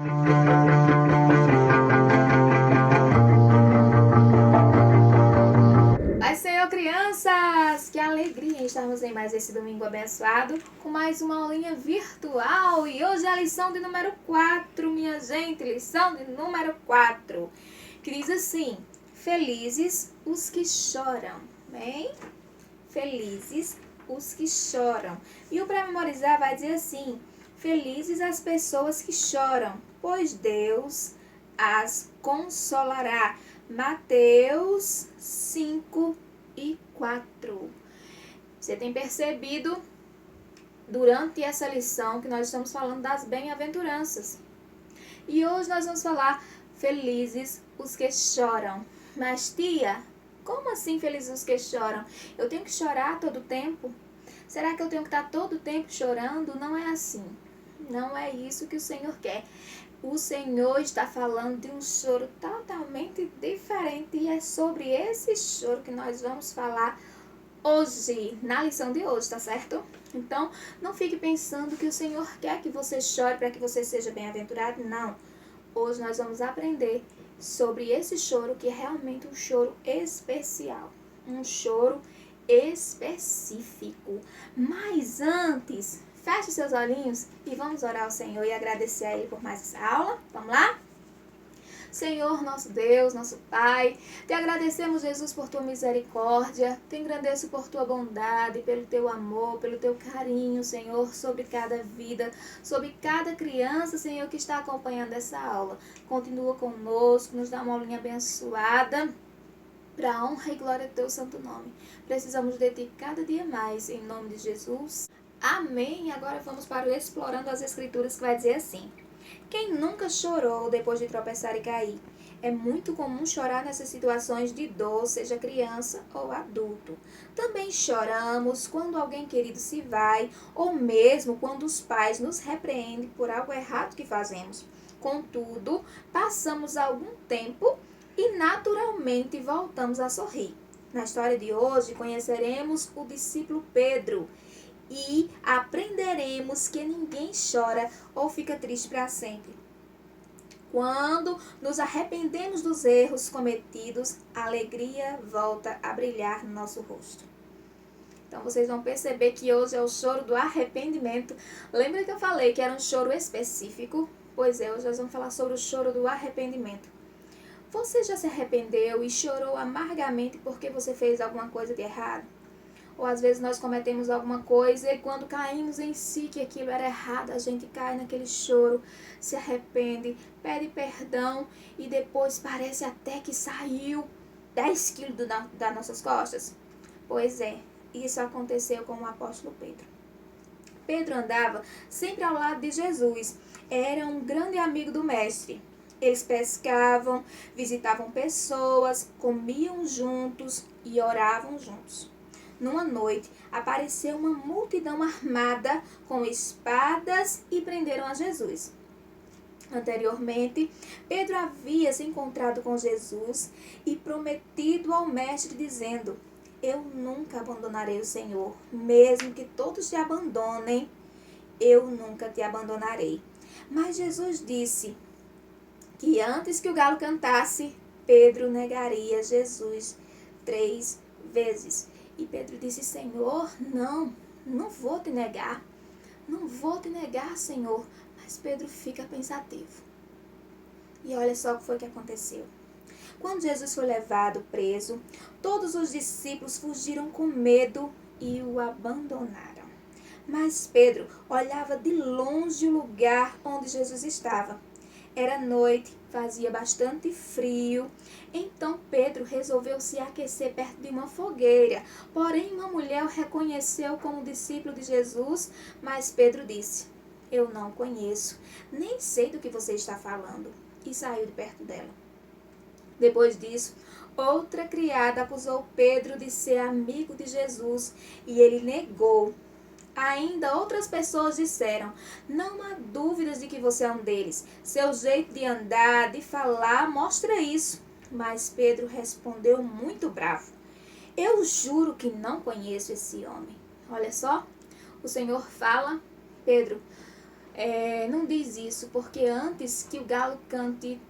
Pai Senhor, crianças! Que alegria estarmos em mais esse domingo abençoado com mais uma aulinha virtual. E hoje é a lição de número 4, minha gente, lição de número 4, que diz assim: felizes os que choram, bem? Felizes os que choram. E o para memorizar vai dizer assim: felizes as pessoas que choram, pois Deus as consolará. Mateus 5:4. Você tem percebido durante essa lição que nós estamos falando das bem-aventuranças. E hoje nós vamos falar felizes os que choram. Mas tia, como assim felizes os que choram? Eu tenho que chorar todo tempo? Será que eu tenho que estar todo tempo chorando? Não é assim. Não é isso que o Senhor quer. O Senhor está falando de um choro totalmente diferente e é sobre esse choro que nós vamos falar hoje, na lição de hoje, tá certo? Então, não fique pensando que o Senhor quer que você chore para que você seja bem-aventurado, não. Hoje nós vamos aprender sobre esse choro que é realmente um choro especial, um choro específico. Mas antes, feche seus olhinhos e vamos orar ao Senhor e agradecer a Ele por mais essa aula. Vamos lá? Senhor, nosso Deus, nosso Pai, te agradecemos, Jesus, por tua misericórdia, te engrandeço por tua bondade, pelo teu amor, pelo teu carinho, Senhor, sobre cada vida, sobre cada criança, Senhor, que está acompanhando essa aula. Continua conosco, nos dá uma aulinha abençoada, para a honra e glória do teu santo nome. Precisamos de ti cada dia mais, em nome de Jesus. Amém. Agora vamos para o Explorando as Escrituras, que vai dizer assim: quem nunca chorou depois de tropeçar e cair? É muito comum chorar nessas situações de dor, seja criança ou adulto. Também choramos quando alguém querido se vai, ou mesmo quando os pais nos repreendem por algo errado que fazemos. Contudo, passamos algum tempo e naturalmente voltamos a sorrir. Na história de hoje, conheceremos o discípulo Pedro e aprenderemos que ninguém chora ou fica triste para sempre. Quando nos arrependemos dos erros cometidos, a alegria volta a brilhar no nosso rosto. Então vocês vão perceber que hoje é o choro do arrependimento. Lembra que eu falei que era um choro específico? Pois é, hoje nós vamos falar sobre o choro do arrependimento. Você já se arrependeu e chorou amargamente porque você fez alguma coisa de errado? Ou às vezes nós cometemos alguma coisa e quando caímos em si que aquilo era errado, a gente cai naquele choro, se arrepende, pede perdão e depois parece até que saiu 10 quilos das nossas costas. Pois é, isso aconteceu com o apóstolo Pedro. Pedro andava sempre ao lado de Jesus, era um grande amigo do mestre. Eles pescavam, visitavam pessoas, comiam juntos e oravam juntos. Numa noite, apareceu uma multidão armada com espadas e prenderam a Jesus. Anteriormente, Pedro havia se encontrado com Jesus e prometido ao mestre dizendo: eu nunca abandonarei o Senhor, mesmo que todos te abandonem, eu nunca te abandonarei. Mas Jesus disse que antes que o galo cantasse, Pedro negaria Jesus 3 vezes. E Pedro disse: Senhor, não vou te negar. Não vou te negar, Senhor. Mas Pedro fica pensativo. E olha só o que foi que aconteceu. Quando Jesus foi levado preso, todos os discípulos fugiram com medo e o abandonaram. Mas Pedro olhava de longe o lugar onde Jesus estava. Era noite, fazia bastante frio. Então Pedro resolveu se aquecer perto de uma fogueira. Porém, uma mulher o reconheceu como discípulo de Jesus, mas Pedro disse: eu não conheço, nem sei do que você está falando. E saiu de perto dela. Depois disso, outra criada acusou Pedro de ser amigo de Jesus e ele negou. Ainda outras pessoas disseram: não há dúvidas de que você é um deles. Seu jeito de andar, de falar, mostra isso. Mas Pedro respondeu muito bravo: eu juro que não conheço esse homem. Olha só, o Senhor fala: Pedro, não diz isso, porque antes que o galo cante,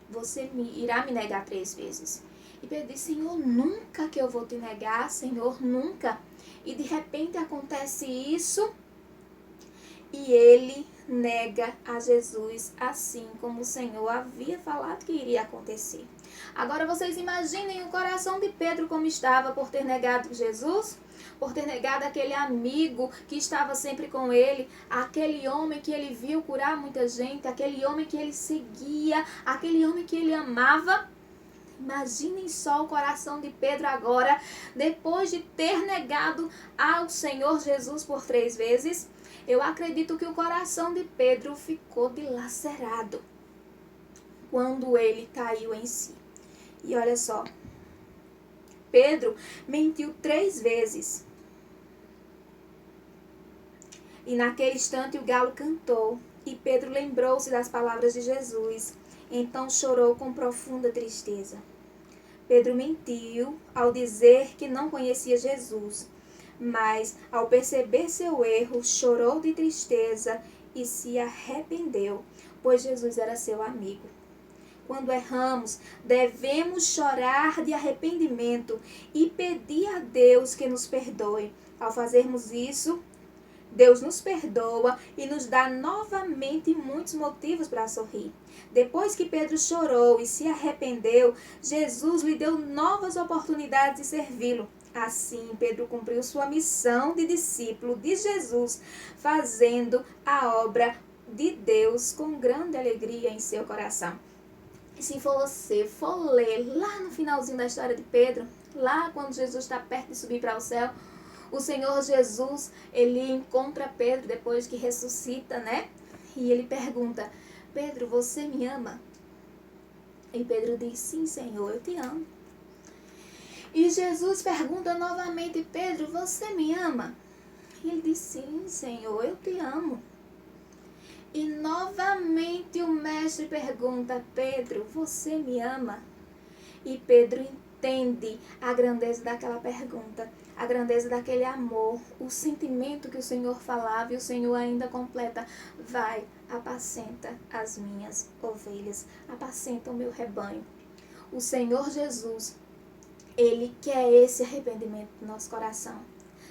você irá me negar 3 vezes. E Pedro diz, Senhor, nunca que eu vou te negar, Senhor, nunca. E de repente acontece isso e ele nega a Jesus, assim como o Senhor havia falado que iria acontecer. Agora vocês imaginem o coração de Pedro como estava por ter negado Jesus, por ter negado aquele amigo que estava sempre com ele, aquele homem que ele viu curar muita gente, aquele homem que ele seguia, aquele homem que ele amava. Imaginem só o coração de Pedro agora, depois de ter negado ao Senhor Jesus por 3 vezes. Eu acredito que o coração de Pedro ficou dilacerado quando ele caiu em si. E olha só, Pedro mentiu 3 vezes. E naquele instante o galo cantou, e Pedro lembrou-se das palavras de Jesus. Então chorou com profunda tristeza. Pedro mentiu ao dizer que não conhecia Jesus, mas ao perceber seu erro, chorou de tristeza e se arrependeu, pois Jesus era seu amigo. Quando erramos, devemos chorar de arrependimento e pedir a Deus que nos perdoe. Ao fazermos isso, Deus nos perdoa e nos dá novamente muitos motivos para sorrir. Depois que Pedro chorou e se arrependeu, Jesus lhe deu novas oportunidades de servi-lo. Assim, Pedro cumpriu sua missão de discípulo de Jesus, fazendo a obra de Deus com grande alegria em seu coração. E se você for ler lá no finalzinho da história de Pedro, lá quando Jesus está perto de subir para o céu, o Senhor Jesus, ele encontra Pedro depois que ressuscita, né? E ele pergunta, Pedro, você me ama? E Pedro diz, sim, Senhor, eu te amo. E Jesus pergunta novamente, Pedro, você me ama? E ele diz, sim, Senhor, eu te amo. E novamente o mestre pergunta, Pedro, você me ama? E Pedro entende a grandeza daquela pergunta, a grandeza daquele amor, o sentimento que o Senhor falava, e o Senhor ainda completa, vai, apacenta as minhas ovelhas, apacenta o meu rebanho. O Senhor Jesus, Ele quer esse arrependimento do nosso coração.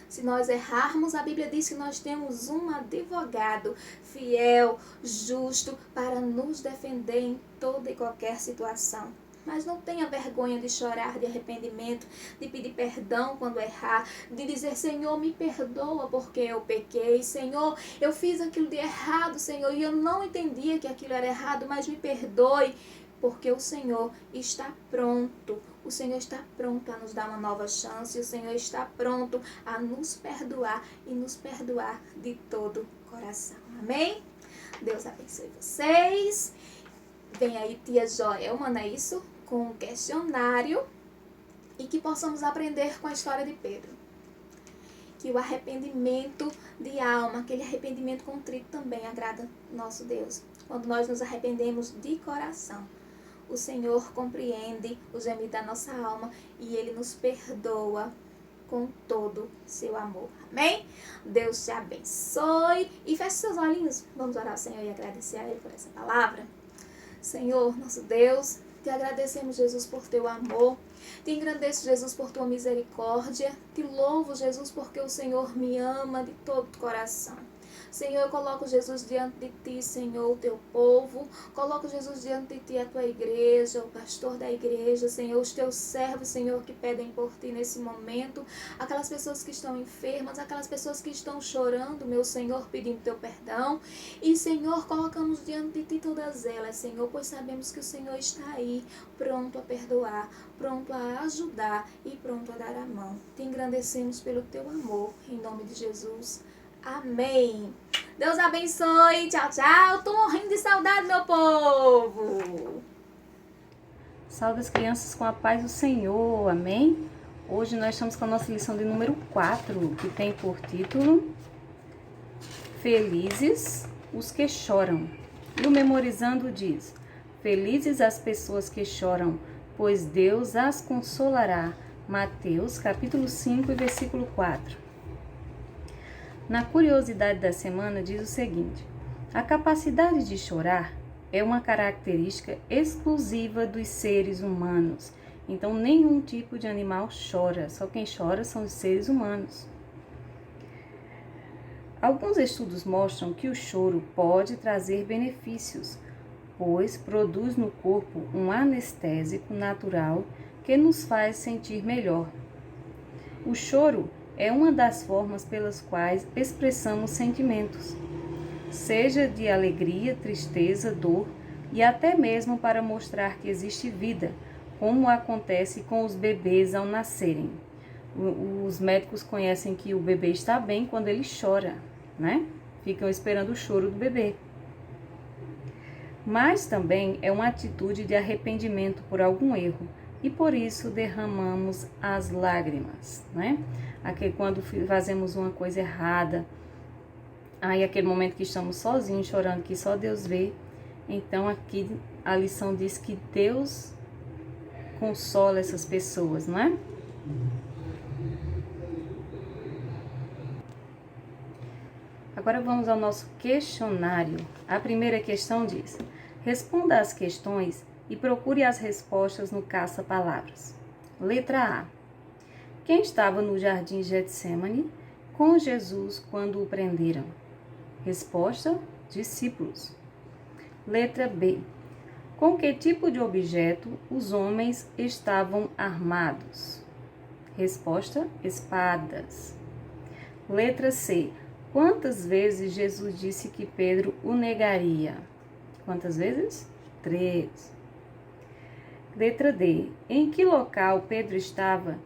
Se nós errarmos, a Bíblia diz que nós temos um advogado fiel, justo, para nos defender em toda e qualquer situação. Mas não tenha vergonha de chorar de arrependimento, de pedir perdão quando errar, de dizer, Senhor, me perdoa porque eu pequei. Senhor, eu fiz aquilo de errado, Senhor, e eu não entendia que aquilo era errado, mas me perdoe, porque o Senhor está pronto. O Senhor está pronto a nos dar uma nova chance. O Senhor está pronto a nos perdoar e nos perdoar de todo o coração. Amém? Deus abençoe vocês. Vem aí tia Joelma, não é isso? Com um questionário. E que possamos aprender com a história de Pedro. Que o arrependimento de alma, aquele arrependimento contrito também agrada nosso Deus. Quando nós nos arrependemos de coração, o Senhor compreende o gemido da nossa alma e Ele nos perdoa com todo seu amor. Amém? Deus te abençoe. E feche seus olhinhos. Vamos orar ao Senhor e agradecer a Ele por essa palavra. Senhor, nosso Deus, te agradecemos, Jesus, por teu amor. Te engrandeço, Jesus, por tua misericórdia. Te louvo, Jesus, porque o Senhor me ama de todo o coração. Senhor, eu coloco Jesus diante de ti, Senhor, o teu povo. Coloco Jesus diante de ti, a tua igreja, o pastor da igreja, Senhor, os teus servos, Senhor, que pedem por ti nesse momento. Aquelas pessoas que estão enfermas, aquelas pessoas que estão chorando, meu Senhor, pedindo teu perdão. E, Senhor, colocamos diante de ti todas elas, Senhor, pois sabemos que o Senhor está aí, pronto a perdoar, pronto a ajudar e pronto a dar a mão. Te engrandecemos pelo teu amor, em nome de Jesus. Amém. Deus abençoe. Tchau, tchau. Tô morrendo de saudade, meu povo. Salve as crianças com a paz do Senhor. Amém? Hoje nós estamos com a nossa lição de número 4, que tem por título Felizes os que choram. E o Memorizando diz: Felizes as pessoas que choram, pois Deus as consolará. Mateus, capítulo 5, versículo 4. Na curiosidade da semana diz o seguinte: A capacidade de chorar é uma característica exclusiva dos seres humanos. Então, nenhum tipo de animal chora, só quem chora são os seres humanos. Alguns estudos mostram que o choro pode trazer benefícios, pois produz no corpo um anestésico natural que nos faz sentir melhor. O choro é uma das formas pelas quais expressamos sentimentos, seja de alegria, tristeza, dor e até mesmo para mostrar que existe vida, como acontece com os bebês ao nascerem. Os médicos conhecem que o bebê está bem quando ele chora, né? Ficam esperando o choro do bebê. Mas também é uma atitude de arrependimento por algum erro e por isso derramamos as lágrimas, né? Quando fazemos uma coisa errada, aí aquele momento que estamos sozinhos chorando, que só Deus vê. Então aqui a lição diz que Deus consola essas pessoas, não é? Agora vamos ao nosso questionário. A primeira questão diz: responda às questões e procure as respostas no caça-palavras. Letra A. Quem estava no jardim Getsêmani com Jesus quando o prenderam? Resposta: discípulos. Letra B. Com que tipo de objeto os homens estavam armados? Resposta: espadas. Letra C. Quantas vezes Jesus disse que Pedro o negaria? Quantas vezes? 3. Letra D. Em que local Pedro estava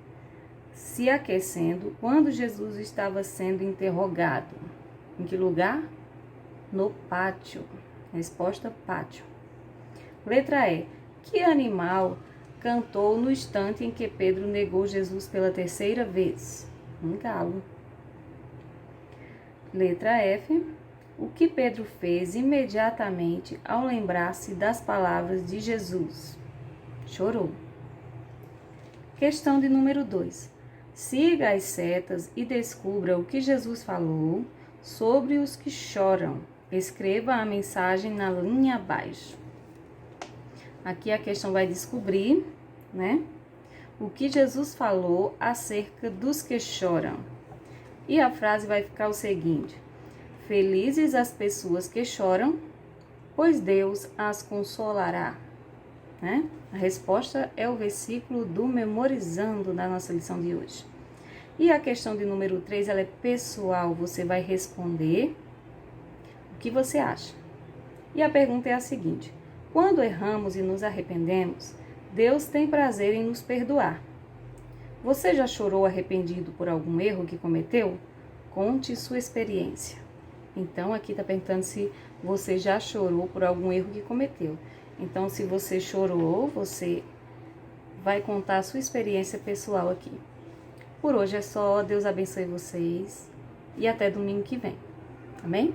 se aquecendo quando Jesus estava sendo interrogado? Em que lugar? No pátio. Resposta: pátio. Letra E. Que animal cantou no instante em que Pedro negou Jesus pela terceira vez? Um galo. Letra F. O que Pedro fez imediatamente ao lembrar-se das palavras de Jesus? Chorou. Questão de número 2. Siga as setas e descubra o que Jesus falou sobre os que choram. Escreva a mensagem na linha abaixo. Aqui a questão vai descobrir, né, o que Jesus falou acerca dos que choram. E a frase vai ficar o seguinte: felizes as pessoas que choram, pois Deus as consolará. Né? A resposta é o versículo do Memorizando da nossa lição de hoje. E a questão de número 3, ela é pessoal, você vai responder o que você acha. E a pergunta é a seguinte: quando erramos e nos arrependemos, Deus tem prazer em nos perdoar. Você já chorou arrependido por algum erro que cometeu? Conte sua experiência. Então, aqui está perguntando se você já chorou por algum erro que cometeu. Então, se você chorou, você vai contar a sua experiência pessoal aqui. Por hoje é só. Deus abençoe vocês e até domingo que vem. Amém?